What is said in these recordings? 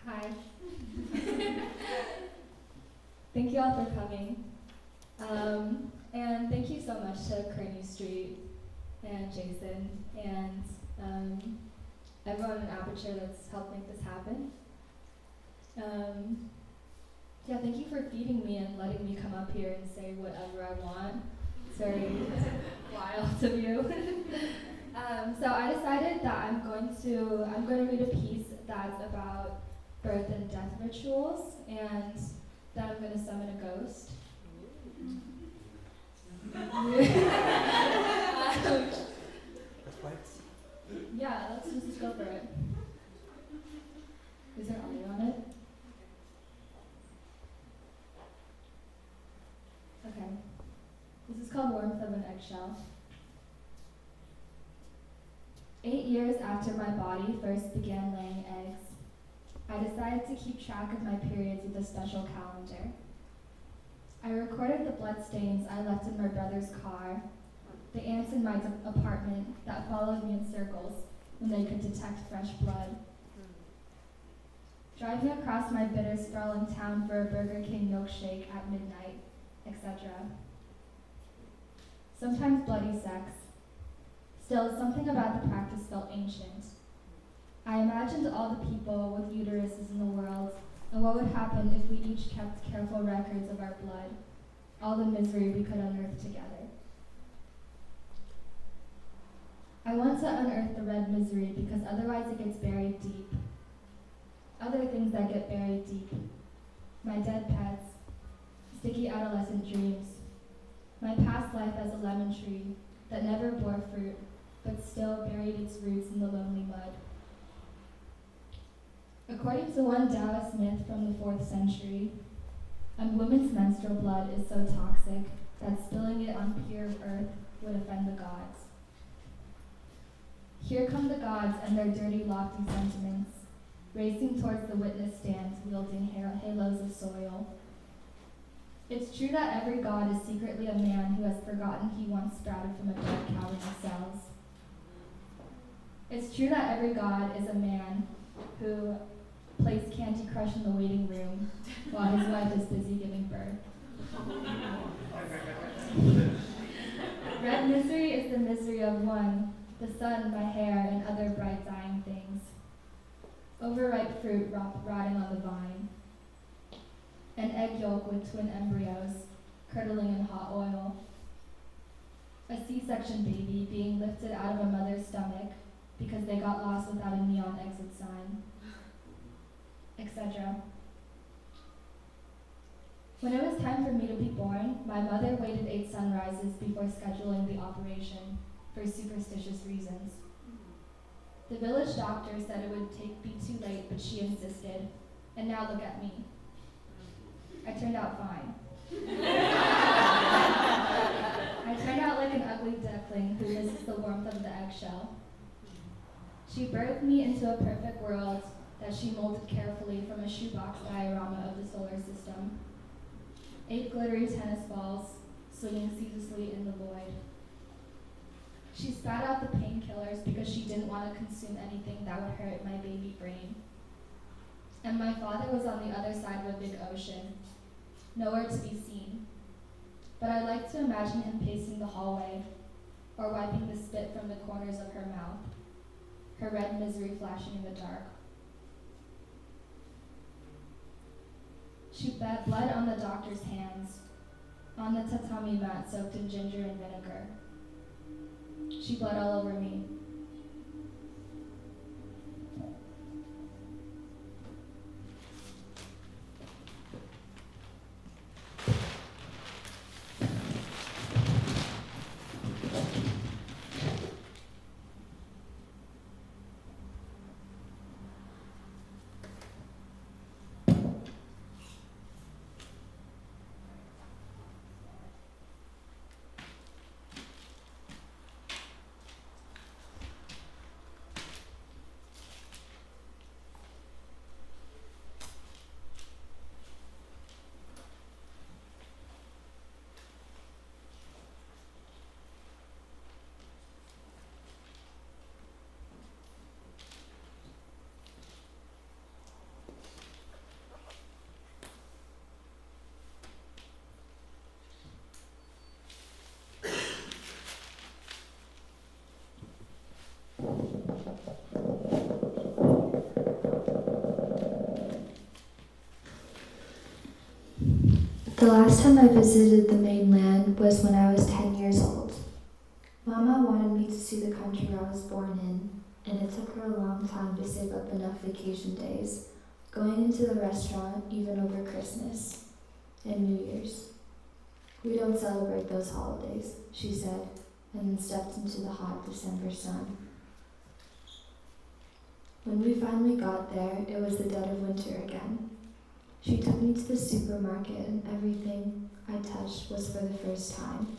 Hi. Thank you all for coming. And thank you so much to Kearney Street and Jason and everyone in APAture that's helped make this happen. Yeah, thank you for feeding me and letting me come up here and say whatever I want. It's very wild of you. So I decided that I'm going to read a piece that's about birth and death rituals, and then I'm going to summon a ghost. Yeah, let's just go for it. Is there audio on it? Okay. This is called Warmth of an Eggshell. 8 years after my body first began laying eggs, I decided to keep track of my periods with a special calendar. I recorded the bloodstains I left in my brother's car, the ants in my apartment that followed me in circles when they could detect fresh blood. Driving across my bitter, sprawling town for a Burger King milkshake at midnight, etc. Sometimes bloody sex. Still, something about the practice felt ancient. I imagined all the people with uteruses in the world and what would happen if we each kept careful records of our blood, all the misery we could unearth together. I want to unearth the red misery because otherwise it gets buried deep. Other things that get buried deep. My dead pets, sticky adolescent dreams, my past life as a lemon tree that never bore fruit but still buried its roots in the lonely mud. According to one Taoist myth from the 4th century, a woman's menstrual blood is so toxic that spilling it on pure earth would offend the gods. Here come the gods and their dirty, lofty sentiments, racing towards the witness stand, wielding halos of soil. It's true that every god is secretly a man who has forgotten he once sprouted from a dead cavern of cells. It's true that every god is a man who plays Candy Crush in the waiting room while his wife is busy giving birth. Red misery is the misery of one, the sun, my hair, and other bright dying things. Overripe fruit rotting on the vine. An egg yolk with twin embryos, curdling in hot oil. A C-section baby being lifted out of a mother's stomach because they got lost without a neon exit sign, etc. When it was time for me to be born, my mother waited 8 sunrises before scheduling the operation for superstitious reasons. The village doctor said it would be too late, but she insisted. And now look at me. I turned out fine. I turned out like an ugly duckling who misses the warmth of the eggshell. She birthed me into a perfect world that she molded carefully from a shoebox diorama of the solar system. 8 glittery tennis balls swinging ceaselessly in the void. She spat out the painkillers because she didn't want to consume anything that would hurt my baby brain. And my father was on the other side of a big ocean, nowhere to be seen. But I like to imagine him pacing the hallway, or wiping the spit from the corners of her mouth, her red misery flashing in the dark. She bet blood on the doctor's hands, on the tatami mat soaked in ginger and vinegar. She bled all over me. The last time I visited the mainland was when I was 10 years old. Mama wanted me to see the country I was born in, and it took her a long time to save up enough vacation days, going into the restaurant even over Christmas and New Year's. We don't celebrate those holidays, she said, and then stepped into the hot December sun. When we finally got there, it was the dead of winter again. She took me to the supermarket and everything I touched was for the first time.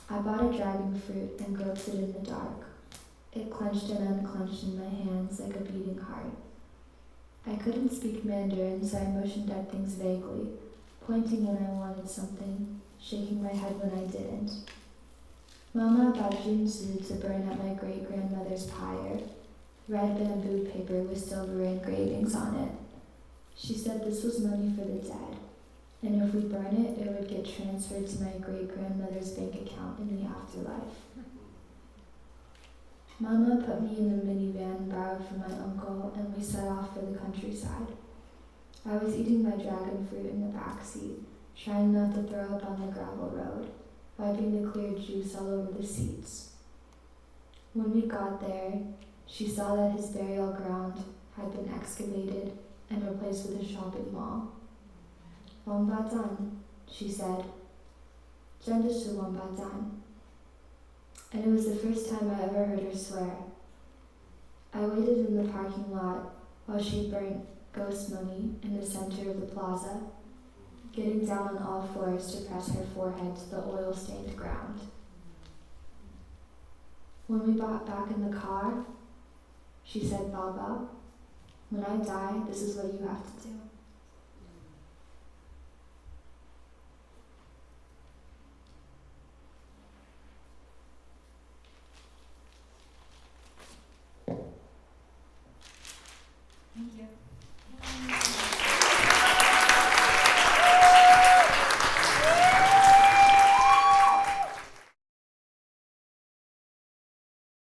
I bought a dragon fruit and groped it in the dark. It clenched and unclenched in my hands like a beating heart. I couldn't speak Mandarin, so I motioned at things vaguely, pointing when I wanted something, shaking my head when I didn't. Mama bought junsu to burn at my great-grandmother's pyre, red bamboo paper with silver engravings on it. She said this was money for the dead, and if we burn it, it would get transferred to my great-grandmother's bank account in the afterlife. Mama put me in the minivan borrowed from my uncle, and we set off for the countryside. I was eating my dragon fruit in the back seat, trying not to throw up on the gravel road, wiping the clear juice all over the seats. When we got there, she saw that his burial ground had been excavated and replaced with a shopping mall. "Wambatan," she said. "Zhendeshi Wambatan." And it was the first time I ever heard her swear. I waited in the parking lot while she burnt ghost money in the center of the plaza, getting down on all fours to press her forehead to the oil-stained ground. When we got back in the car, she said, "Baba, when I die, this is what you have to do." Thank you.